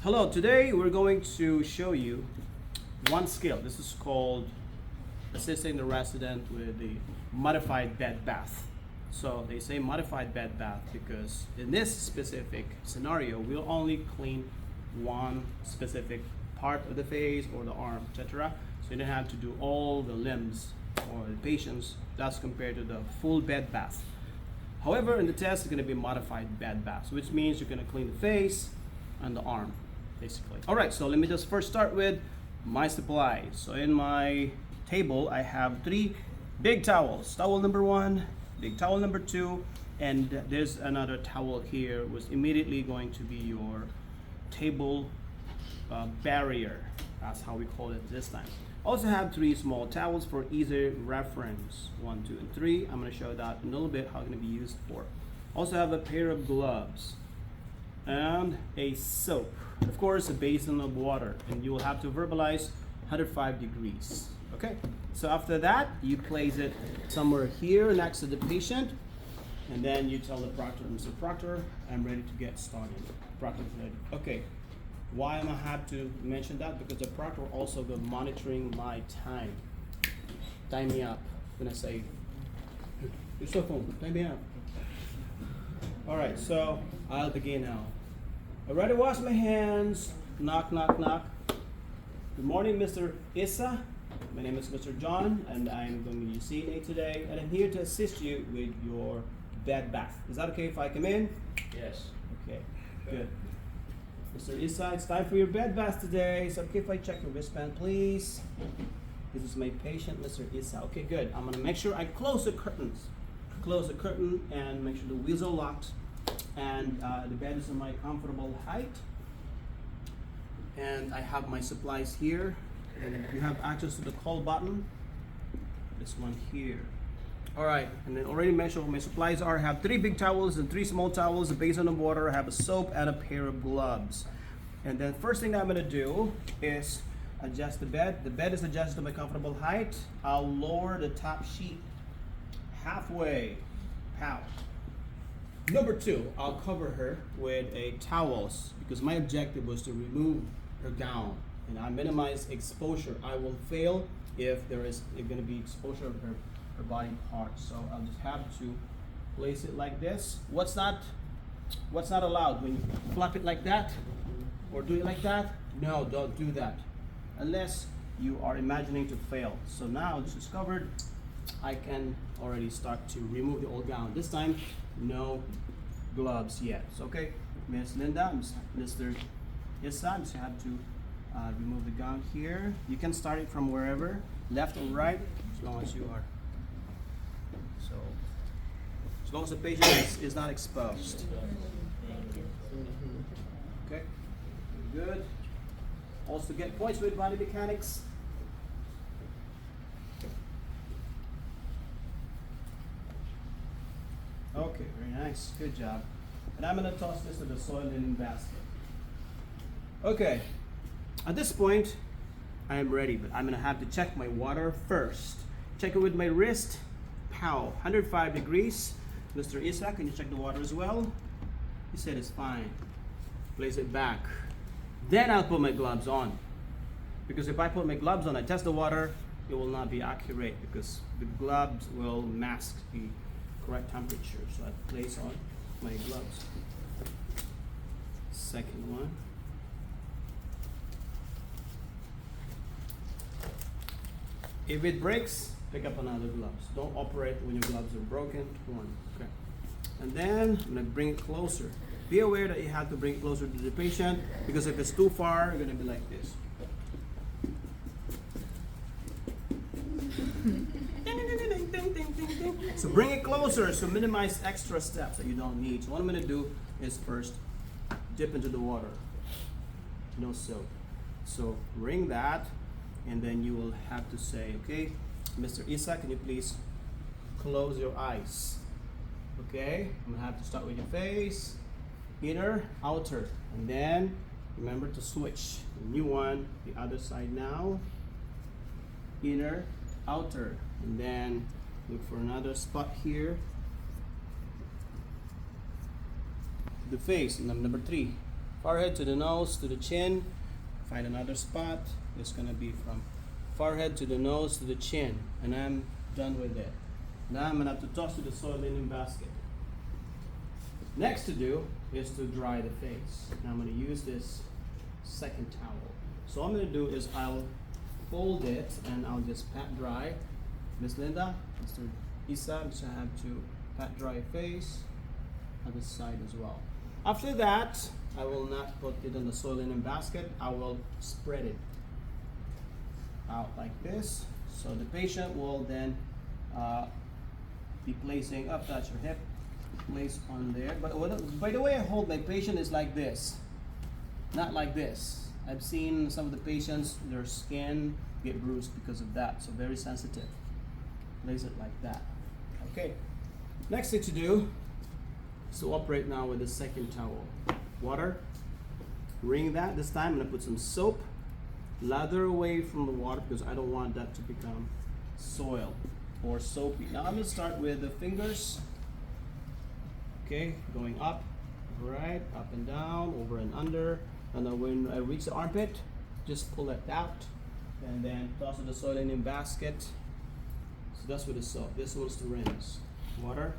Hello, today we're going to show you one skill. This is called assisting the resident with the modified bed bath. So they say modified bed bath because in this specific scenario, we'll only clean one specific part of the face or the arm, etc. So you don't have to do all the limbs or the patients. That's compared to the full bed bath. However, in the test, it's going to be modified bed bath, which means you're going to clean the face and the arm, basically. All right, so let me just first start with my supplies. So in my table, I have 3 big towels. Towel number 1, big towel number 2, and there's another towel here, which immediately going to be your table barrier. That's how we call it this time. Also have 3 small towels for easy reference. 1, 2, and 3. I'm going to show that in a little bit how it's going to be used for. Also have a pair of gloves and a soap. Of course, a basin of water, and you will have to verbalize 105 degrees. Okay, so after that, you place it somewhere here next to the patient, and then you tell the proctor, Mr. Proctor, I'm ready to get started. Proctor's ready. Okay, why am I have to mention that? Because the proctor also go monitoring my time. Time me up when I say, your cell phone, time me up. All right, so I'll begin now. I already washed my hands. Knock, knock, knock. Good morning, Mr. Issa. My name is Mr. John, and I'm going to be your CNA today, and I'm here to assist you with your bed bath. Is that okay if I come in? Yes. Okay, good. Mr. Issa, it's time for your bed bath today. Is it okay if I check your wristband, please? This is my patient, Mr. Issa. Okay, good. I'm going to make sure I close the curtains. Close the curtain and make sure the wheels are locked. And the bed is in my comfortable height. And I have my supplies here. And you have access to the call button. This one here. All right, and then already mentioned what my supplies are. I have 3 big towels and 3 small towels, a basin of water. I have a soap and a pair of gloves. And then first thing that I'm gonna do is adjust the bed. The bed is adjusted to my comfortable height. I'll lower the top sheet halfway. Pow. Number 2, I'll cover her with a towels because my objective was to remove her gown and I minimize exposure. I will fail if there is going to be exposure of her body parts. So I'll just have to place it like this. What's not allowed? When you flap it like that or do it like that? No, don't do that unless you are imagining to fail. So now this is covered. I can already start to remove the old gown. This time, no gloves yet. So, okay, Miss Linda, Mr. Issa, just have to remove the gown here. You can start it from wherever, left or right, as long as you are. So, as long as the patient is not exposed. Okay, good. Also get points with body mechanics. Okay, very nice. Good job. And I'm going to toss this to the soil linen basket. Okay, at this point, I am ready, but I'm going to have to check my water first. Check it with my wrist. Pow, 105 degrees. Mr. Issa, can you check the water as well? He said it's fine. Place it back. Then I'll put my gloves on. Because if I put my gloves on, I test the water, it will not be accurate because the gloves will mask the correct temperature. So I place on my gloves. Second one. If it breaks, pick up another gloves. Don't operate when your gloves are broken. One. Okay. And then I'm gonna bring it closer. Be aware that you have to bring it closer to the patient because if it's too far, you're gonna be like this. So bring it closer, so minimize extra steps that you don't need. So what I'm going to do is first dip into the water. No soap. So ring that, and then you will have to say, okay, Mr. Issa, can you please close your eyes? Okay, I'm going to have to start with your face, inner, outer, and then remember to switch. The new one, the other side now, inner, outer, and then look for another spot here. The face, number 3. forehead to the nose to the chin. Find another spot. It's gonna be from forehead to the nose to the chin, and I'm done with it. Now I'm gonna have to toss to the soil linen basket. Next to do is to dry the face. Now I'm gonna use this second towel. So what I'm gonna do is I'll fold it and I'll just pat dry. Miss Linda, Mr. Isa, I'm just gonna have to pat dry your face, other side as well. After that, I will not put it in the soil linen basket. I will spread it out like this. So the patient will then be placing up, touch your hip, place on there. But by the way I hold my patient is like this, not like this. I've seen some of the patients, their skin get bruised because of that. So very sensitive. Place it like that. Okay. Next thing to do is to operate now with the second towel. Water. Wring that. This time I'm gonna put some soap. Lather away from the water because I don't want that to become soil or soapy. Now I'm gonna start with the fingers. Okay, going up, right, up and down, over and under. And then when I reach the armpit, just pull it out and then toss it in the soil linen basket. So that's with the soap. This one's to rinse. Water,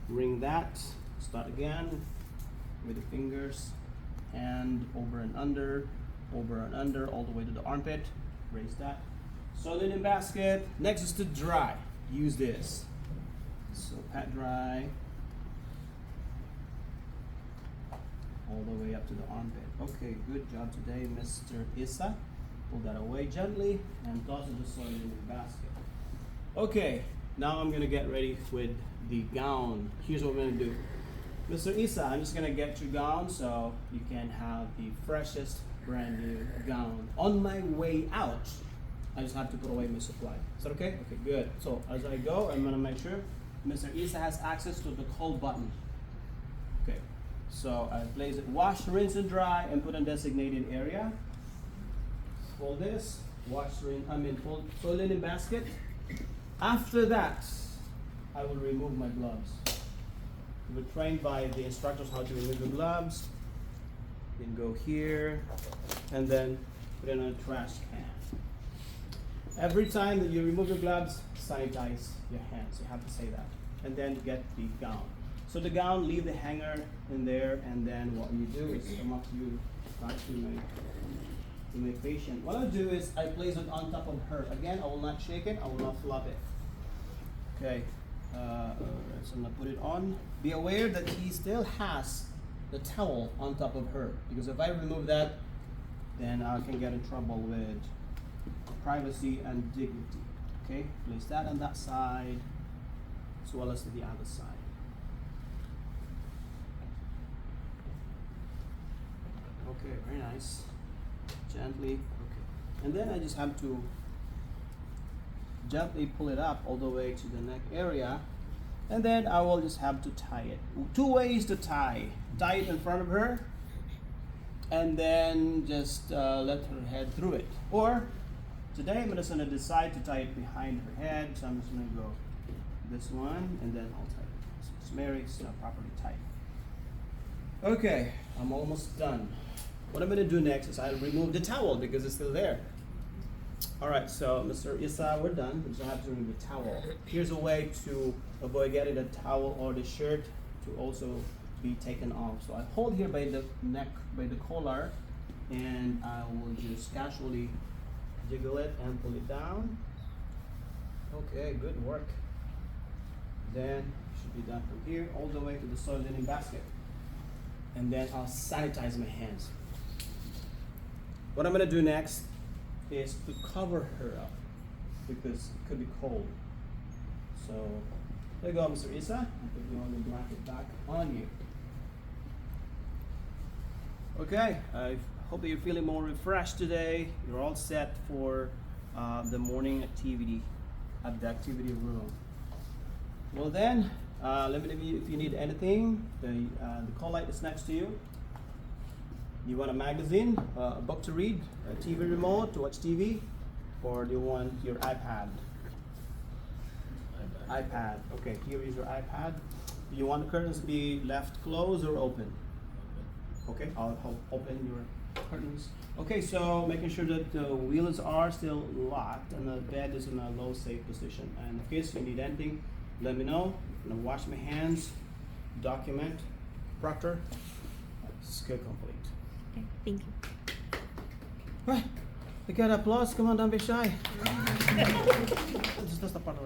wring that. Start again with the fingers and over and under, all the way to the armpit. Raise that. Soil linen basket. Next is to dry. Use this. So pat dry all the way up to the armpit. Okay, good job today, Mr. Issa. Pull that away gently and toss it in the soil linen basket. Okay, now I'm gonna get ready with the gown. Here's what we're gonna do. Mr. Issa, I'm just gonna get your gown so you can have the freshest brand new gown. On my way out, I just have to put away my supply. Is that okay? Okay, good. So as I go, I'm gonna make sure Mr. Issa has access to the cold button. Okay, so I place it, wash, rinse, and dry, and put in designated area. Fold this, wash, rinse, fold soil linen basket. After that, I will remove my gloves. We were trained by the instructors how to remove the gloves. Then go here, and then put it in a trash can. Every time that you remove your gloves, sanitize your hands. You have to say that. And then get the gown. So the gown, leave the hanger in there, and then what you do is come up to my patient. What I'll do is I place it on top of her. Again, I will not shake it, I will not flop it. Okay, so I'm gonna put it on. Be aware that he still has the towel on top of her, because if I remove that, then I can get in trouble with privacy and dignity. Okay, place that on that side as well as to the other side. Okay, very nice. Gently, okay. And then I just have to gently pull it up all the way to the neck area, and then I will just have to tie it. Two ways to tie. Tie it in front of her, and then just let her head through it. Or today I'm just going to decide to tie it behind her head, so I'm just going to go this one, and then I'll tie it. So it's Mary's properly tied. Okay, I'm almost done. What I'm going to do next is I'll remove the towel because it's still there. Alright, so Mr. Issa, we're done. We just have to remove the towel. Here's a way to avoid getting the towel or the shirt to also be taken off. So I hold here by the neck, by the collar, and I will just casually jiggle it and pull it down. Okay, good work. Then should be done from here all the way to the soil linen basket. And then I'll sanitize my hands. What I'm going to do next is to cover her up because it could be cold. So there you go, Mr. Issa. I'll put you on the blanket back on you. Okay, I hope that you're feeling more refreshed today. You're all set for the morning activity at the activity room. Well then, let me know if you need anything. The call light is next to you. You want a magazine, a book to read, a TV remote to watch TV, or do you want your iPad? iPad. Okay, here is your iPad. Do you want the curtains to be left closed or open? Okay, I'll open your curtains. Okay, so making sure that the wheels are still locked and the bed is in a low safe position. And in case you need anything, let me know. I'm gonna wash my hands, document, Proctor, skill complete. Okay, thank you. Right, we got applause. Come on, don't be shy. That's the part of